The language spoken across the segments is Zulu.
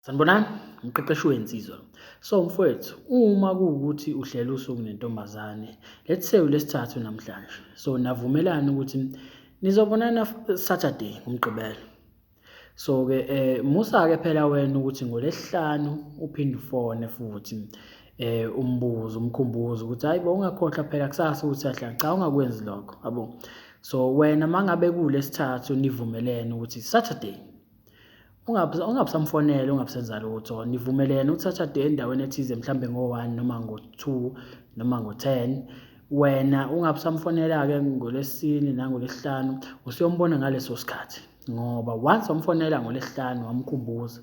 Sanibonani, umqeqeshi wensizwa. So mfowethu, uma kuwukuthi uhlela usuku nentombazane, let's say uLesithathu namhlanje. So navumelana ukuthi nizobonana Saturday ngoMgqibelo. So-ke musa-ke phela wena ukuthi ngoLesihlanu uphinde ufone futhi umbuzo umkhumbuzo ukuthi hayi bo ungakhohlwa phela kusasa ukuthi siyahlala. Cha, ungakwenzi lokho, yabo. So wena mangabe kuLesithathu nivumelene ukuthi Saturday ungabisamfonela ungabisenza lutho, nivumelene ukuthi Saturday endaweni ethize mhlambe ngo-1 noma ngo-2 noma ngo-10. Wena ungabisamfonela-ke ngoLesine nangoLesihlanu, usuyombona ngaleso sikhathi, ngoba once wamfonela ngoLesihlanu wamkhumbuza,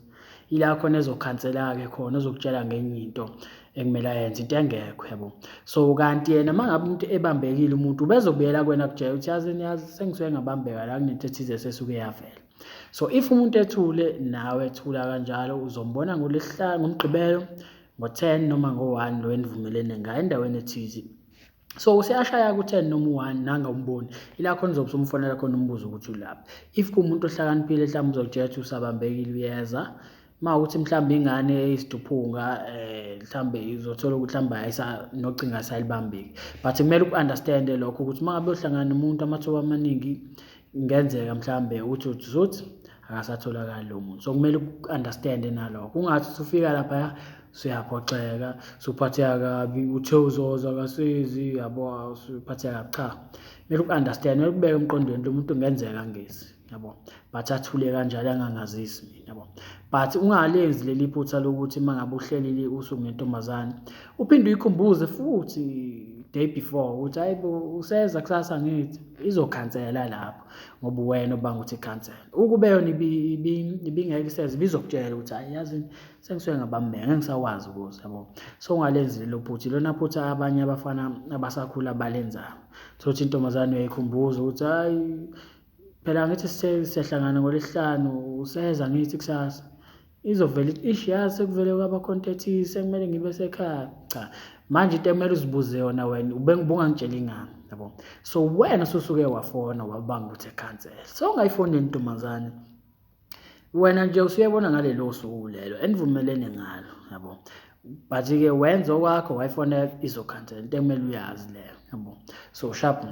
ila khona ezokhansela-ke khona ezokutshela ngenye into ekumele ayenze, into engekho, yabo. So kanti yena mangabe umuntu ebambekile umuntu ubezobuyela kuwena kutshela ukuthi yazi sengisuke ngabambeka la kunento ethize esesuke yavela. So if umuntu ethule nawe ethula kanjalo uzombona ngoLesihlanu ngoMgqibelo ngo-10 noma ngo-1 lo enivumelene ngayo endaweni ethize. So useyashaya ku-10 noma u-1 nanga umboni, ila khona uzobe usumfonela khona umbuzo ukuthi ulapha. If kuwumuntu ohlakaniphile mhlawumbe uzokutshela ukuthi usabambekile uyeza. Mawukuthi mhlawumbe ingane isituphunga mhlawumbe izothola ukuthi mhlawumbe nocingo ayisalibambeki, but kumele uku-understand-e lokho ukuthi mangabe uyohlangana nomuntu amathuba amaningi kungenzeka mhlawumbe uthi akasatholakali lo muntu. So kumele uku-understand-e nalokho, ungathi usufika laphaya usuyaphoxeka, usuphatheka kabi, uthe uzoza akasezi, yabo, usuphatheka kabi. Cha, kumele uku-understand, kumele ukubeke emqondweni lo muntu kungenzeka angezi, yabo, but athule kanjalo angangazisi mina, yabo. But ungalenzi leli phutha lokuthi mangabe uhlelile usuku nentombazane uphinde uyikhumbuze futhi day before ukuthi hayi bo useza kusasa ngithi, izokhansela lapho ngoba wena obanga ukuthi ikhansela. Ukube yona ibingeke iseze bizokutshela ukuthi hayi yazi sengisuke ngabambeka ngeke ngisakwazi ukuza, yabo. So ungalenzi lelo phutha, ilona phutha abanye abafana abasakhula balenzayo. Thothi intombazane uyayikhumbuza ukuthi hayi phela ngithi siyahlangana ngoLesihlanu useza ngithi kusasa, izovela ithi yazi sekuvele kwaba khona ethize sekumele ngibe sekhaya. Cha, manje into ekumele uzibuze yona wena ubungangitshela ingani, yabo. So wena usuke wafona wabanga ukuthi ekhansela, so ungayifoneli intombazane, wena nje usuyebona ngalelo suku lelo enivumelene ngalo, yabo. But-ke wenza okwakho wayifonela izokhansela, into ekumele uyazi leyo, yabo. So sharp.